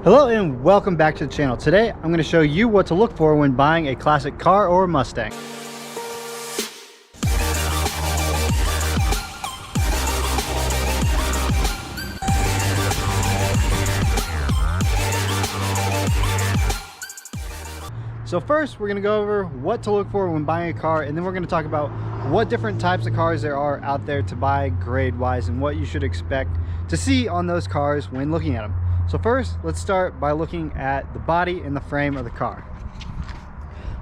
Hello and welcome back to the channel. Today I'm going to show you what to look for when buying a classic car or Mustang. So first we're going to go over what to look for when buying a car, and then we're going to talk about what different types of cars there are out there to buy grade wise and what you should expect to see on those cars when looking at them. So first, let's start by looking at the body and the frame of the car.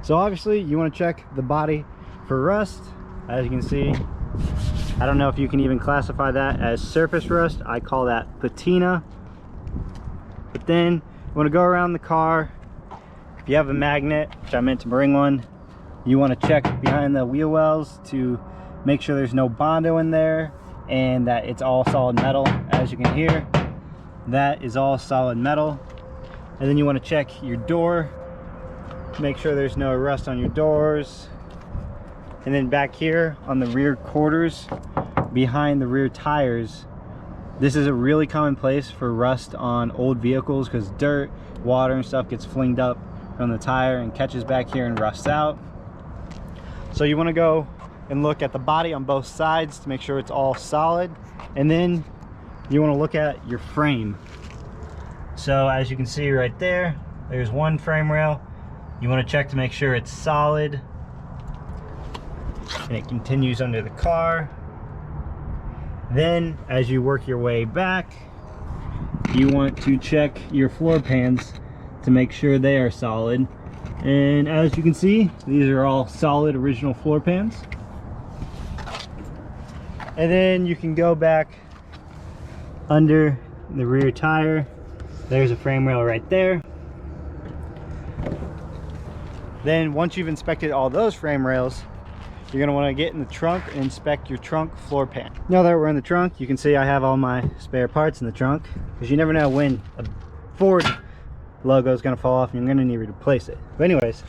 So obviously you want to check the body for rust. As you can see, I don't know if you can even classify that as surface rust. I call that patina. But then you want to go around the car. If you have a magnet, which I meant to bring one, you want to check behind the wheel wells to make sure there's no Bondo in there and that it's all solid metal. As you can hear, that is all solid metal. And then you want to check your door, make sure there's no rust on your doors. And then back here on the rear quarters behind the rear tires, this is a really common place for rust on old vehicles because dirt, water and stuff gets flinged up from the tire and catches back here and rusts out. So you want to go and look at the body on both sides to make sure it's all solid, and then you want to look at your frame. So as you can see right there, there's one frame rail. You want to check to make sure it's solid, and it continues under the car. Then as you work your way back, you want to check your floor pans to make sure they are solid. And as you can see, these are all solid original floor pans. And then you can go back under the rear tire. There's a frame rail right there. Then once you've inspected all those frame rails, you're going to want to get in the trunk and inspect your trunk floor pan. Now that we're in the trunk, you can see I have all my spare parts in the trunk, because you never know when a Ford logo is going to fall off and you're going to need to replace it. But anyways,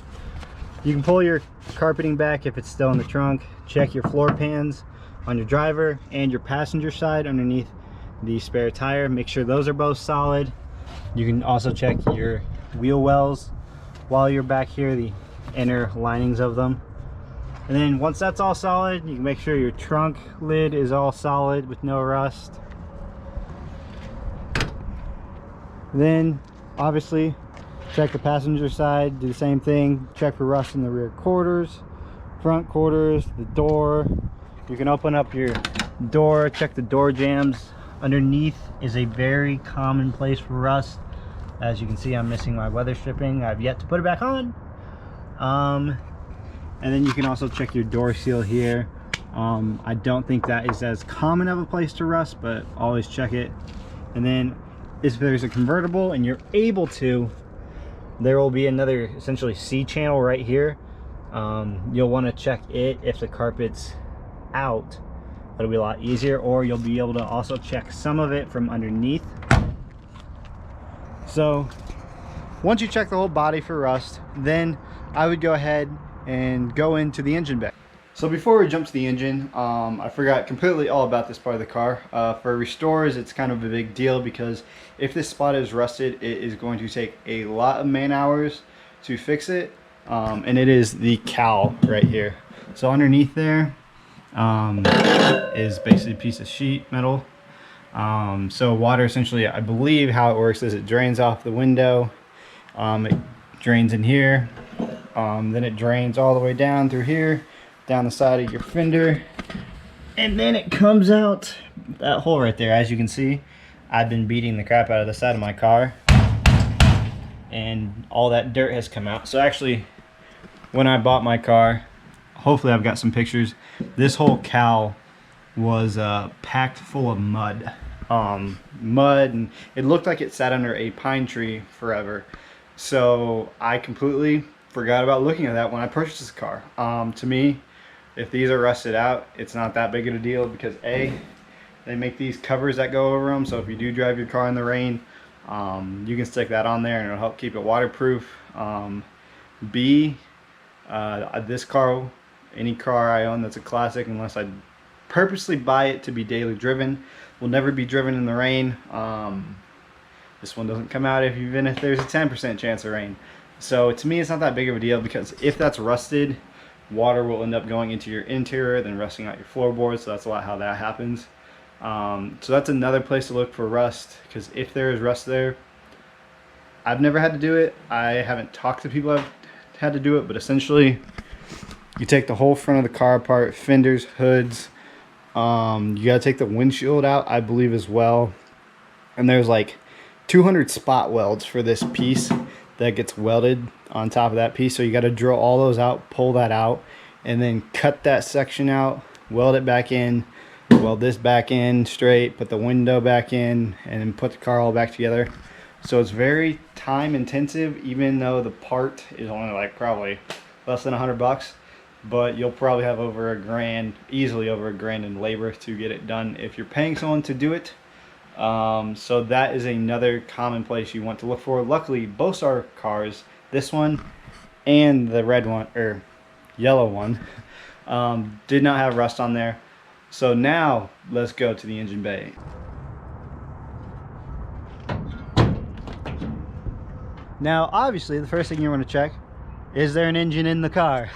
you can pull your carpeting back if it's still in the trunk. Check your floor pans on your driver and your passenger side underneath the spare tire. Make sure those are both solid. You can also check your wheel wells while you're back here, the inner linings of them. And then once that's all solid, you can make sure your trunk lid is all solid with no rust. Then obviously check the passenger side, do the same thing. Check for rust in the rear quarters, front quarters, the door. You can open up your door, check the door jambs. Underneath is a very common place for rust. As you can see, I'm missing my weather stripping. I've yet to put it back on. And then you can also check your door seal here. I don't think that is as common of a place to rust, but always check it. And then if there's a convertible and you're able to, there will be another essentially C channel right here. You'll want to check it if the carpet's out. It'll be a lot easier, or you'll be able to also check some of it from underneath. So once you check the whole body for rust, then I would go ahead and go into the engine bay. So before we jump to the engine, I forgot completely all about this part of the car. For restorers, it's kind of a big deal because if this spot is rusted, it is going to take a lot of man hours to fix it. And it is the cowl right here. So underneath there is basically a piece of sheet metal. So water essentially, I believe how it works is it drains off the window, it drains in here, then it drains all the way down through here, down the side of your fender, and then it comes out that hole right there. As you can see, I've been beating the crap out of the side of my car and all that dirt has come out. So actually, when I bought my car, hopefully I've got some pictures, this whole cowl was packed full of mud. And it looked like it sat under a pine tree forever. So I completely forgot about looking at that when I purchased this car. To me, if these are rusted out, it's not that big of a deal because A, they make these covers that go over them, so if you do drive your car in the rain, you can stick that on there and it'll help keep it waterproof. B, this car, any car I own that's a classic, unless I purposely buy it to be daily driven, will never be driven in the rain. This one doesn't come out even if there's a 10% chance of rain. So to me, it's not that big of a deal, because if that's rusted, water will end up going into your interior, then rusting out your floorboards. So that's a lot how that happens. So that's another place to look for rust, because if there is rust there, I've never had to do it. I haven't talked to people who've had to do it, but essentially you take the whole front of the car apart, fenders, hoods. You gotta take the windshield out, I believe, as well. And there's like 200 spot welds for this piece that gets welded on top of that piece. So you gotta drill all those out, pull that out, and then cut that section out, weld it back in, weld this back in straight, put the window back in, and then put the car all back together. So it's very time intensive, even though the part is only like probably less than $100, but you'll probably have over $1,000, easily over $1,000 in labor to get it done if you're paying someone to do it. So that is another common place you want to look for. Luckily, both our cars, this one and the red one, or yellow one, did not have rust on there. So now let's go to the engine bay. Now, obviously, the first thing you want to check, is there an engine in the car?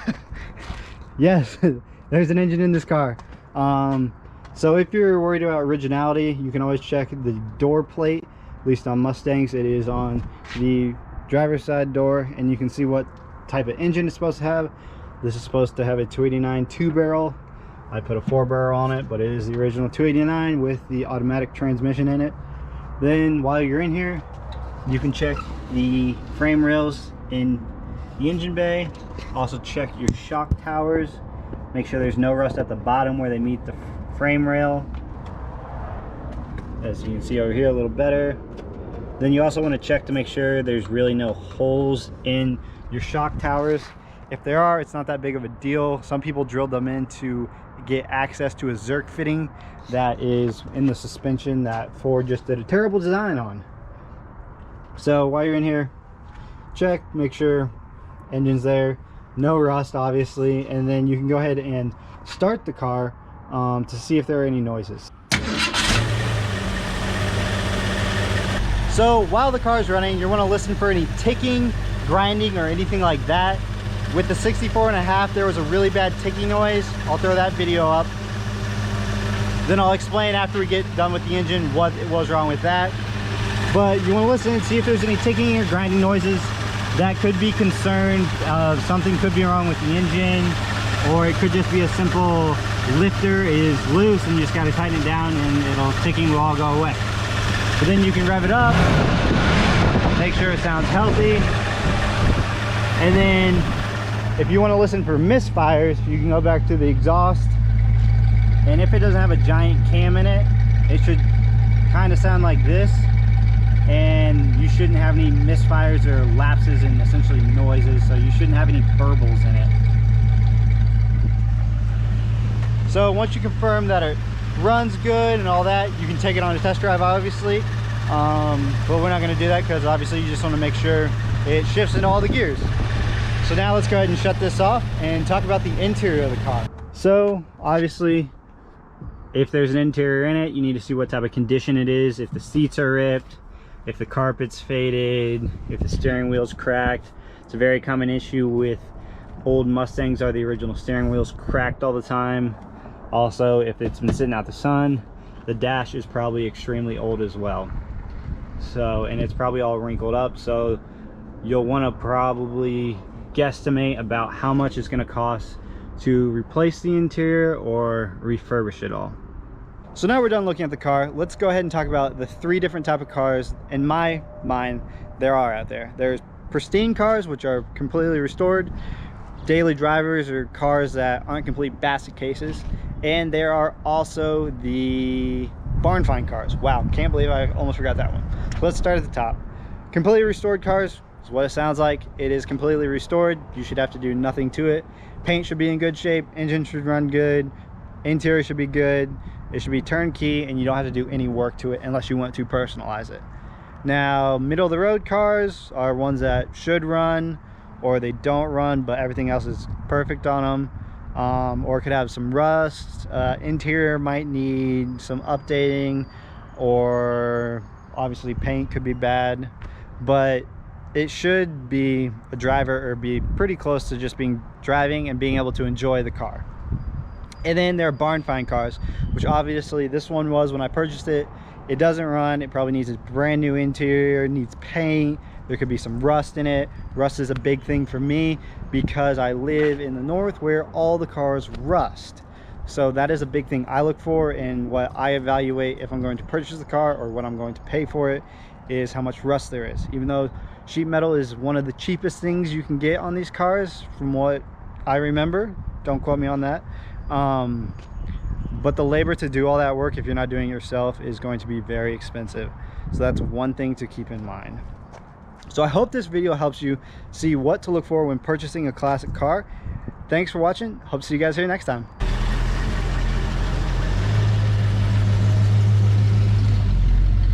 Yes, there's an engine in this car. So if you're worried about originality, you can always check the door plate. At least on Mustangs, it is on the driver's side door, and you can see what type of engine it's supposed to have. This is supposed to have a 289 2-barrel. I put a 4-barrel on it, but it is the original 289 with the automatic transmission in it. Then while you're in here, you can check the frame rails in the engine bay. Also check your shock towers. Make sure there's no rust at the bottom where they meet the frame rail. As you can see over here a little better. Then you also want to check to make sure there's really no holes in your shock towers. If there are, it's not that big of a deal. Some people drilled them in to get access to a Zerk fitting that is in the suspension that Ford just did a terrible design on. So while you're in here, check, make sure engine's there, no rust obviously, and then you can go ahead and start the car to see if there are any noises. So while the car is running, you want to listen for any ticking, grinding, or anything like that. With the 64.5, there was a really bad ticking noise. I'll throw that video up. Then I'll explain after we get done with the engine what it was wrong with that. But you want to listen and see if there's any ticking or grinding noises. That could be concerned of something could be wrong with the engine, or it could just be a simple lifter is loose and you just got to tighten it down and ticking will all go away. But then you can rev it up, make sure it sounds healthy, and then if you want to listen for misfires, you can go back to the exhaust, and if it doesn't have a giant cam in it, it should kind of sound like this, and you shouldn't have any misfires or lapses in essentially noises, so you shouldn't have any burbles in it. So once you confirm that it runs good and all that, you can take it on a test drive obviously, but we're not going to do that because obviously you just want to make sure it shifts in all the gears. So now let's go ahead and shut this off and talk about the interior of the car. So obviously, if there's an interior in it, you need to see what type of condition it is. If the seats are ripped, if the carpet's faded, if the steering wheel's cracked. It's a very common issue with old Mustangs, are the original steering wheels cracked all the time. Also, if it's been sitting out the sun, the dash is probably extremely old as well. So, and it's probably all wrinkled up, so you'll want to probably guesstimate about how much it's going to cost to replace the interior or refurbish it all. So now we're done looking at the car. Let's go ahead and talk about the 3 different type of cars in my mind there are out there. There's pristine cars, which are completely restored, daily drivers, or cars that aren't complete basket cases, and there are also the barn find cars. Wow, can't believe I almost forgot that one. So let's start at the top. Completely restored cars is what it sounds like. It is completely restored. You should have to do nothing to it. Paint should be in good shape, engine should run good, interior should be good, it should be turnkey, and you don't have to do any work to it unless you want to personalize it. Now, middle of the road cars are ones that should run, or they don't run but everything else is perfect on them, or could have some rust, interior might need some updating, or Obviously paint could be bad, but it should be a driver or be pretty close to just being driving and being able to enjoy the car. And then there are barn find cars, which obviously this one was when I purchased it. It doesn't run. It probably needs a brand new interior, needs paint. There could be some rust in it. Rust is a big thing for me because I live in the north where all the cars rust. So that is a big thing I look for, and what I evaluate if I'm going to purchase the car or what I'm going to pay for it is how much rust there is. Even though sheet metal is one of the cheapest things you can get on these cars from what I remember, don't quote me on that, but the labor to do all that work, if you're not doing it yourself, is going to be very expensive. So that's one thing to keep in mind. So I hope this video helps you see what to look for when purchasing a classic car. Thanks for watching. Hope to see you guys here next time.